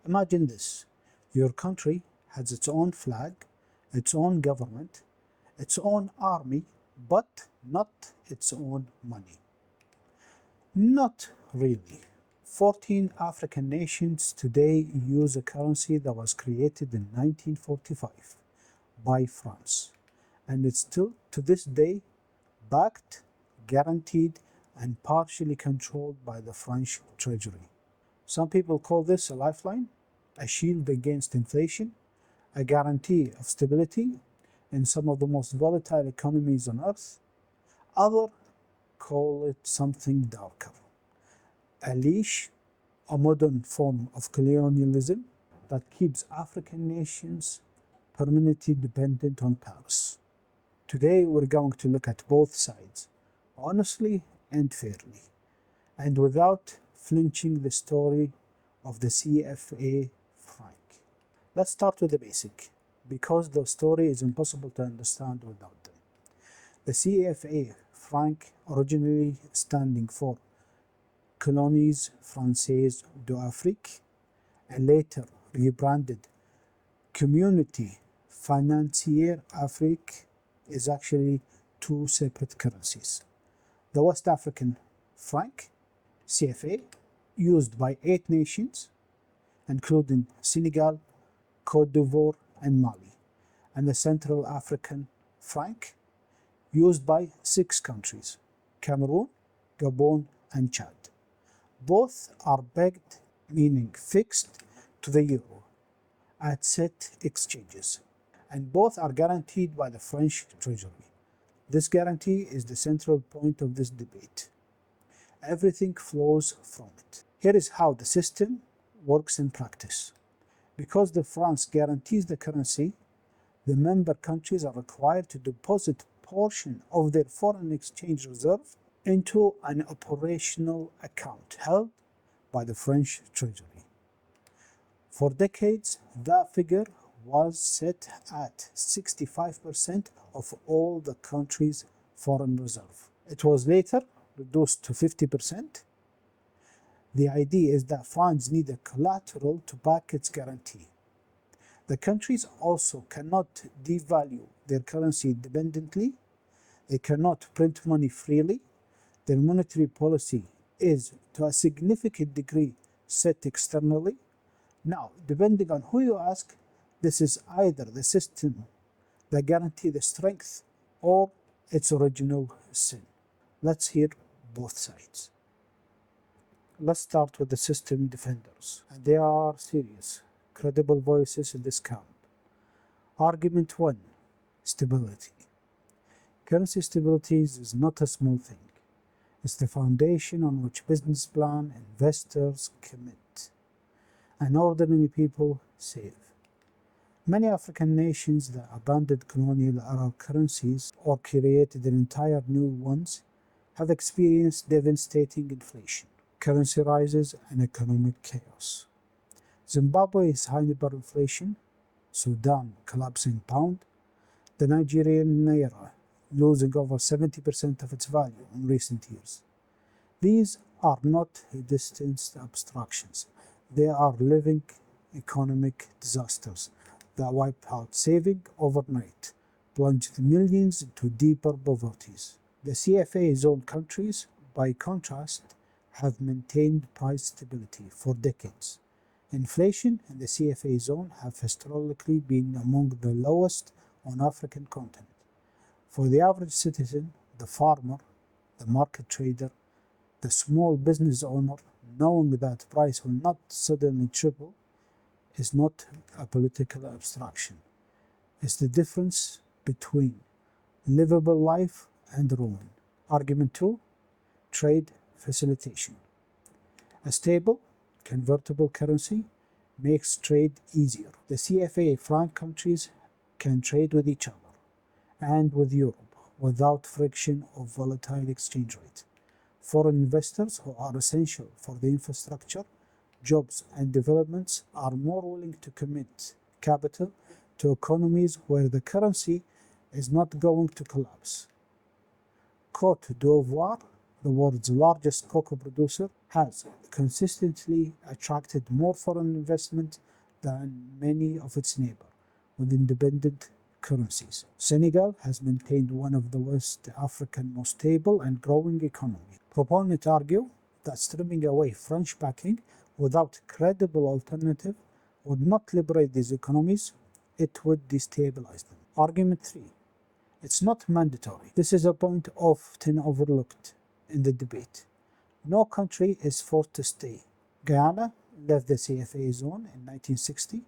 Imagine this. Your country has its own flag, its own government, its own army, but not its own money. Not really. 14 African nations today use a currency that was created in 1945 by France, and it's still to this day backed, guaranteed, and partially controlled by the French Treasury. Some people call this a lifeline, a shield against inflation, a guarantee of stability in some of the most volatile economies on earth. Others call it something darker, a leash, a modern form of colonialism that keeps African nations permanently dependent on Paris. Today we're going to look at both sides, honestly and fairly, and without flinching the story of the CFA Franc. Let's start with the basic, because the story is impossible to understand without them. The CFA Franc, originally standing for Colonies Françaises d'Afrique, and later rebranded Communauté Financière Afrique, is actually two separate currencies. The West African franc, CFA, used by 8 nations, including Senegal, Côte d'Ivoire, and Mali, and the Central African franc, used by 6 countries, Cameroon, Gabon, and Chad. Both are pegged, meaning fixed, to the euro at set exchanges, and both are guaranteed by the French Treasury. This guarantee is the central point of this debate. Everything flows from it. Here is how the system works in practice. Because the France guarantees the currency, the member countries are required to deposit a portion of their foreign exchange reserve into an operational account held by the French Treasury. For decades, that figure was set at 65% of all the country's foreign reserve. It was later reduced to 50%. The idea is that France needs a collateral to back its guarantee. The countries also cannot devalue their currency independently. They cannot print money freely. Their monetary policy is, to a significant degree, set externally. Now, depending on who you ask, this is either the system that guarantees the strength or its original sin. Let's hear both sides. Let's start with the system defenders, and they are serious, credible voices in this camp. Argument 1. Stability. Currency stability is not a small thing. It's the foundation on which business plan, investors commit, and ordinary people save. Many African nations that abandoned colonial era currencies or created entire new ones have experienced devastating inflation, currency rises, and economic chaos. Zimbabwe is high hyperinflation, Sudan collapsing pound, the Nigerian naira losing over 70% of its value in recent years. These are not distant abstractions. They are living economic disasters that wipe out saving overnight, plunged millions into deeper poverty. The CFA zone countries, by contrast, have maintained price stability for decades. Inflation in the CFA zone have historically been among the lowest on African continent. For the average citizen, the farmer, the market trader, the small business owner, knowing that price will not suddenly triple is not a political abstraction. It's the difference between livable life and ruin. Argument 2. Trade facilitation. A stable, convertible currency makes trade easier. The CFA Franc countries can trade with each other and with Europe without friction of volatile exchange rate. Foreign investors who are essential for the infrastructure, jobs, and developments are more willing to commit capital to economies where the currency is not going to collapse. Côte d'Ivoire, the world's largest cocoa producer, has consistently attracted more foreign investment than many of its neighbors with independent currencies. Senegal has maintained one of the West African most stable and growing economies. Proponents argue that stripping away French backing without credible alternative would not liberate these economies, it would destabilize them. Argument 3. It's not mandatory. This is a point often overlooked in the debate. No country is forced to stay. Guyana left the CFA zone in 1960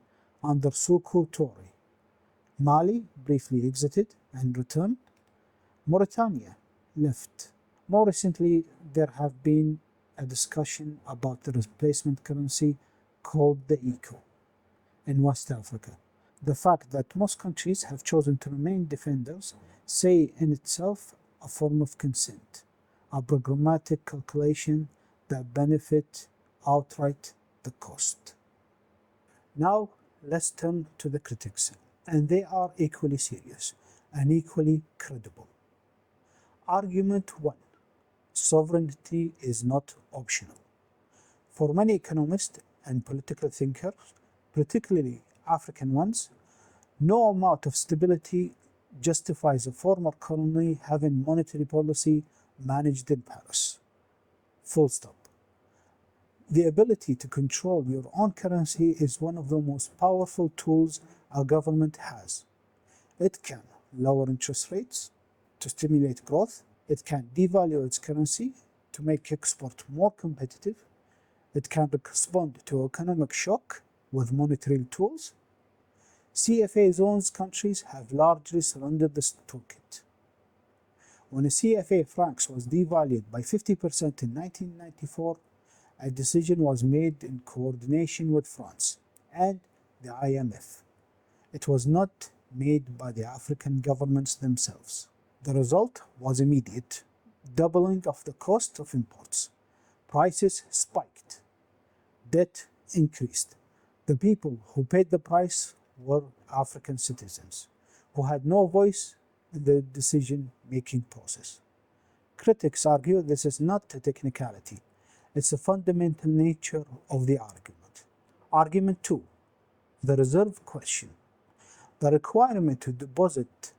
under Sékou Touré. Mali briefly exited and returned. Mauritania left. More recently, there have been a discussion about the replacement currency called the ECO in West Africa. The fact that most countries have chosen to remain defenders say in itself a form of consent, a programmatic calculation that benefit outright the cost. Now let's turn to the critics, and they are equally serious and equally credible. Argument 1. Sovereignty is not optional. For many economists and political thinkers, particularly African ones, no amount of stability justifies a former colony having monetary policy managed in Paris. Full stop. The ability to control your own currency is one of the most powerful tools a government has. It can lower interest rates to stimulate growth. It can devalue its currency to make export more competitive. It can respond to economic shock with monetary tools. CFA zones countries have largely surrendered this toolkit. When a CFA franc was devalued by 50% in 1994, a decision was made in coordination with France and the IMF. It was not made by the African governments themselves. The result was immediate, doubling of the cost of imports. Prices spiked. Debt increased. The people who paid the price were African citizens, who had no voice in the decision-making process. Critics argue this is not a technicality. It's a fundamental nature of the argument. Argument 2. The reserve question. The requirement to deposit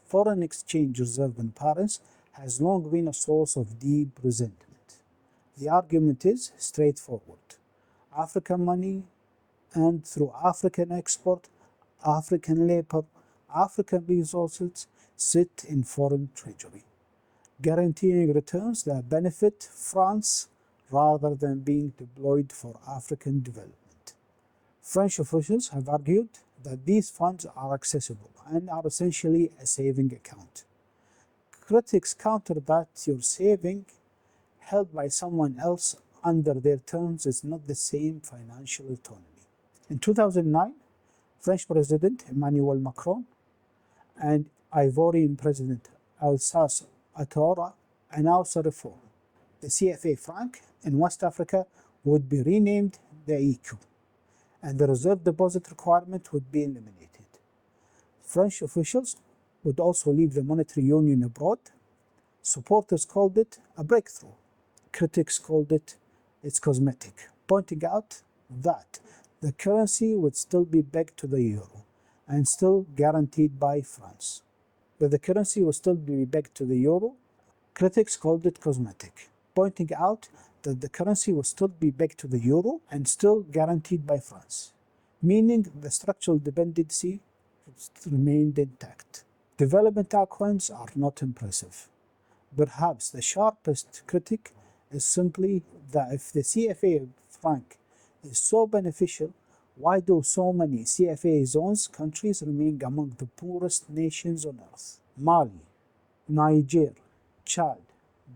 foreign exchange reserve in Paris has long been a source of deep resentment. The argument is straightforward. African money and through African export, African labor, African resources sit in foreign treasury, guaranteeing returns that benefit France rather than being deployed for African development. French officials have argued that these funds are accessible and are essentially a saving account. Critics counter that your saving held by someone else under their terms is not the same financial autonomy. In 2009, French President Emmanuel Macron and Ivorian President Alassane Ouattara announced a reform. The CFA franc in West Africa would be renamed the ECU, and the reserve deposit requirement would be eliminated. French officials would also leave the monetary union abroad. Supporters called it a breakthrough. Critics called it's cosmetic, pointing out that the currency would still be pegged to the euro and still guaranteed by France. But the currency would still be pegged to the euro. Critics called it cosmetic, pointing out that the currency will still be pegged to the euro and still guaranteed by France, meaning the structural dependency remained intact. Development outcomes are not impressive. Perhaps the sharpest critic is simply that if the CFA franc is so beneficial, why do so many CFA zones countries remain among the poorest nations on earth? Mali, Niger, Chad,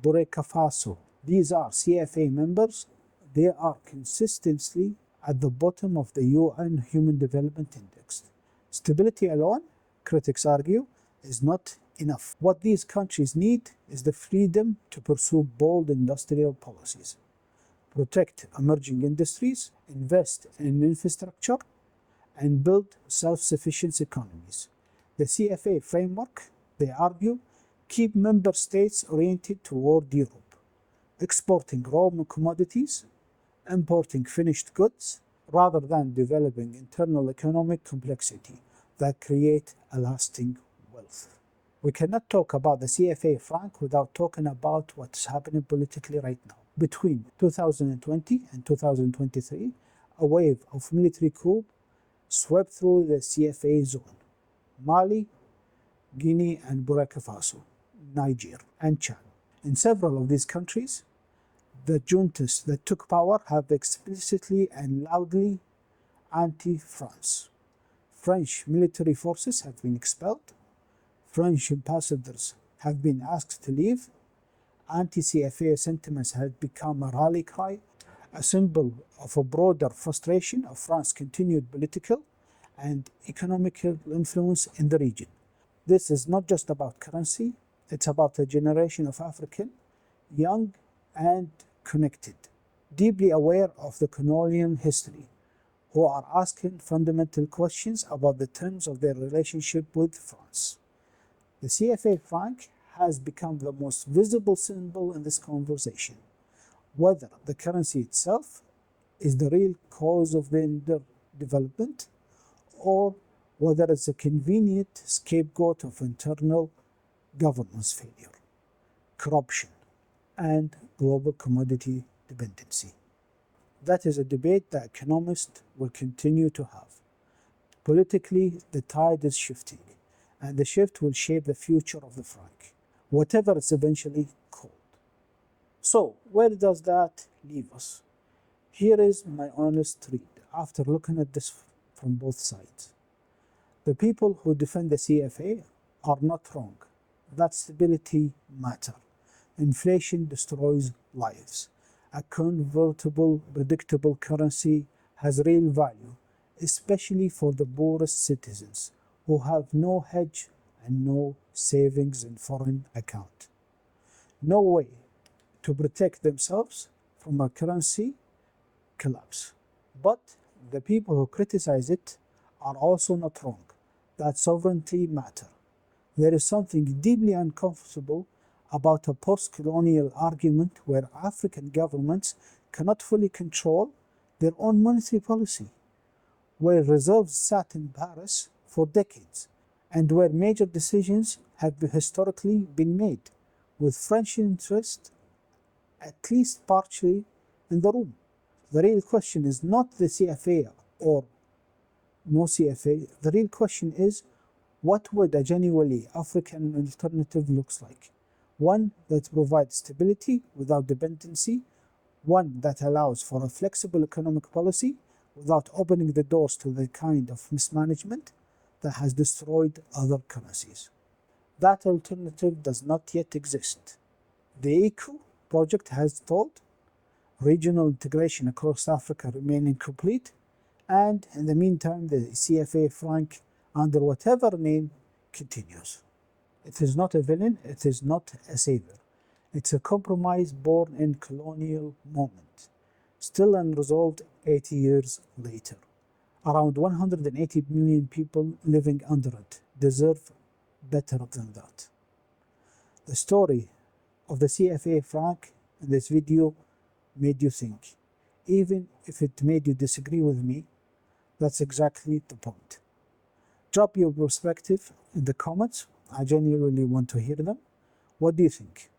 Burkina Faso, these are CFA members. They are consistently at the bottom of the UN Human Development Index. Stability alone, critics argue, is not enough. What these countries need is the freedom to pursue bold industrial policies, protect emerging industries, invest in infrastructure, and build self-sufficient economies. The CFA framework, they argue, keep member states oriented toward Europe. exporting raw commodities, importing finished goods, rather than developing internal economic complexity that create a lasting wealth. We cannot talk about the CFA franc without talking about what's happening politically right now. Between 2020 and 2023, a wave of military coup swept through the CFA zone: Mali, Guinea and Burkina Faso, Niger and Chad. In several of these countries, the juntas that took power have explicitly and loudly anti-France. French military forces have been expelled. French ambassadors have been asked to leave. Anti-CFA sentiments have become a rally cry, a symbol of a broader frustration of France's continued political and economical influence in the region. This is not just about currency, it's about a generation of African, young and connected, deeply aware of the colonial history, who are asking fundamental questions about the terms of their relationship with France. The CFA franc has become the most visible symbol in this conversation. Whether the currency itself is the real cause of the underdevelopment, or whether it's a convenient scapegoat of internal governance failure, corruption, and global commodity dependency. That is a debate that economists will continue to have. Politically, the tide is shifting, and the shift will shape the future of the franc, whatever it's eventually called. So, where does that leave us? Here is my honest read after looking at this from both sides. The people who defend the CFA are not wrong. That stability matters. Inflation destroys lives. A convertible, predictable currency has real value, especially for the poorest citizens who have no hedge and no savings in foreign account. No way to protect themselves from a currency collapse. But the people who criticize it are also not wrong. That sovereignty matters. There is something deeply uncomfortable about a post-colonial argument where African governments cannot fully control their own monetary policy, where reserves sat in Paris for decades, and where major decisions have historically been made, with French interest at least partially in the room. The real question is not the CFA or no CFA. The real question is, what would a genuinely African alternative looks like? One that provides stability without dependency, one that allows for a flexible economic policy without opening the doors to the kind of mismanagement that has destroyed other currencies. That alternative does not yet exist. The ECO project has stalled, regional integration across Africa remains incomplete, and in the meantime the CFA franc, under whatever name, continues. It is not a villain, it is not a savior. It's a compromise born in colonial moment, still unresolved 80 years later. Around 180 million people living under it deserve better than that. The story of the CFA franc in this video made you think. Even if it made you disagree with me, that's exactly the point. Drop your perspective in the comments. I genuinely want to hear them. What do you think?